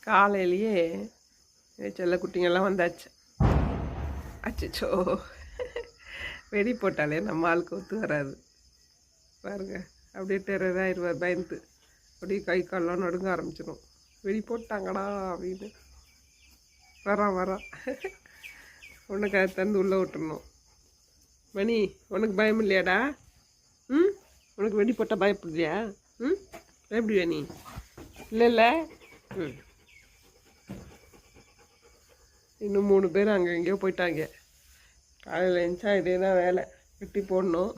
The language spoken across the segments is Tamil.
காலையிலேயே செல்ல குட்டிங்கெல்லாம் வந்தாச்சு. அச்சோ, வெடி போட்டாலே நம்ம ஆளுக்கு ஒத்து வராது பாருங்க. அப்படியே டெரராயிருவார் பயந்து. அப்படியே கை கால்லாம் நடுங்க ஆரம்பிச்சிடும். வெடி போட்டாங்கடா அப்படின்னு வரான். உனக்கு அதை தந்து உள்ளே விட்டுறணும். மணி, உனக்கு பயம் இல்லையாடா? ம், உனக்கு வெடி போட்டால் பயப்படுறியா? ம், பயப்படுவியா நீ? இல்லை. ம், இன்னும் 3 பேர் அங்கே எங்கேயோ போயிட்டாங்க. காலையில் எழுந்தா இதே தான் வேலை. வெட்டி போடணும்.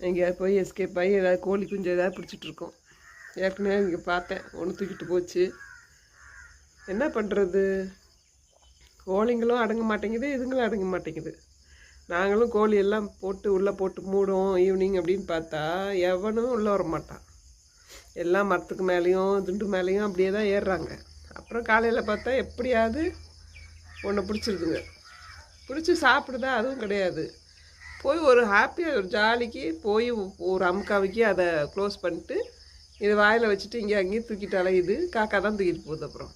எங்கேயாவது போய் எஸ்கேப் ஆகி ஏதாவது கோழி குஞ்சு ஏதாவது பிடிச்சிட்ருக்கோம். ஏற்கனவே இங்கே பார்த்தேன், ஒன்று தூக்கிட்டு போச்சு. என்ன பண்ணுறது? கோழிங்களும் அடங்க மாட்டேங்குது, இதுங்களும் அடங்க மாட்டேங்குது. நாங்களும் கோழி எல்லாம் போட்டு உள்ளே போட்டு மூடும் ஈவினிங் அப்படின்னு பார்த்தா எவனும் உள்ளே வர மாட்டான். எல்லாம் மரத்துக்கு மேலேயும் துண்டு மேலேயும் அப்படியே தான் ஏறுறாங்க. அப்புறம் காலையில் பார்த்தா எப்படியாவது ஒன்று பிடிச்சிருதுங்க. பிடிச்சி சாப்பிடுதா? அதுவும் கிடையாது. போய் ஒரு ஹாப்பியாக ஒரு ஜாலிக்கு போய் ஒரு அமுக்காவிக்கு அதை க்ளோஸ் பண்ணிட்டு இது வாயில் வச்சுட்டு இங்கே அங்கேயும் தூக்கிட்டு அலையுது. காக்கா தான் தூக்கிட்டு போகுது. அப்புறம்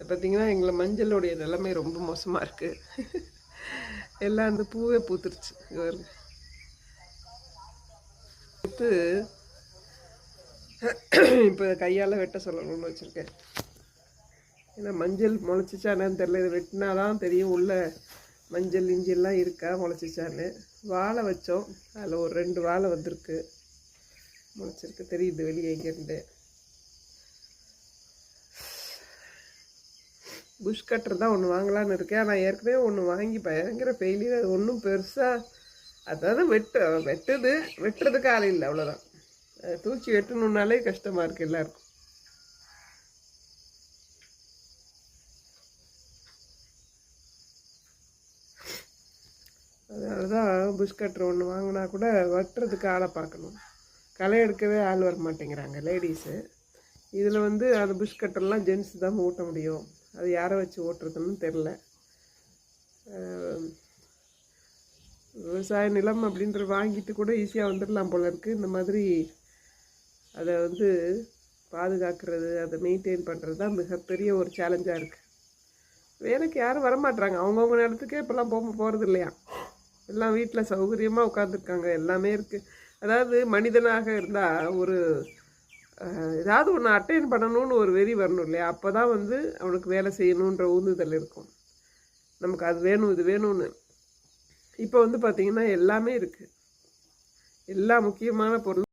பார்த்திங்கன்னா எங்களை மஞ்சளுடைய நிலைமை ரொம்ப மோசமாக இருக்குது. எல்லாம் அந்த பூவே பூத்துருச்சு. இவருங்க இப்போ கையால் வெட்ட சொல்லணும்னு வச்சுருக்கேன். ஏன்னா மஞ்சள் முளைச்சிச்சானு தெரில. இதை வெட்டினா தான் தெரியும் உள்ள மஞ்சள் இஞ்சியெல்லாம் இருக்கா முளைச்சிச்சான்னு. வாழை வச்சோம், அதில் ஒரு 2 வாழை வந்திருக்கு, முளைச்சிருக்கு, தெரியுது வெளியே இங்கேருந்து. புஷ் கட்டர் தான் ஒன்று வாங்கலான்னு இருக்கேன். ஆனால் ஏற்கனவே ஒன்று வாங்கி பயங்கர ஃபெயிலியர். அது ஒன்றும் பெருசாக, அதாவது வெட்டுறதுக்கு ஆள் இல்லை, அவ்வளோதான். தூக்கி வெட்டணுன்னாலே கஷ்டமாக இருக்குது எல்லாருக்கும். அதனால தான் புஷ் கட்டர் ஒன்று வாங்கினா கூட வெட்டுறதுக்கு ஆளை பார்க்கணும். களை எடுக்கவே ஆள் வர மாட்டேங்கிறாங்க லேடிஸு. இதில் அந்த புஷ் கட்டர்லாம் ஜென்ஸ் தான் ஓட்ட முடியும். அது யாரை வச்சு ஓட்டுறதுன்னு தெரில. விவசாய நிலம் அப்படின்ற வாங்கிட்டு கூட ஈஸியாக வந்துடலாம் போல இருக்குது. இந்த மாதிரி அதை பாதுகாக்கிறது, அதை மெயின்டைன் பண்ணுறது தான் மிகப்பெரிய ஒரு சேலஞ்சாக இருக்குது. வேலைக்கு யாரும் வரமாட்றாங்க. அவங்கவுங்க நேரத்துக்கே இப்போல்லாம் போகிறது இல்லையா. எல்லாம் வீட்டில் சௌகரியமாக உட்காந்துருக்காங்க. எல்லாமே இருக்குது. அதாவது மனிதனாக இருந்தால் ஒரு ஏதாவது ஒன்று அட்டைன் பண்ணணும்னு ஒரு வெறி வரணும் இல்லையா. அப்போ தான் அவனுக்கு வேலை செய்யணுன்ற ஊந்துதல் இருக்கும். நமக்கு அது வேணும் இது வேணும்னு. இப்போ பார்த்திங்கன்னா எல்லாமே இருக்குது. எல்லா முக்கியமான பொருள்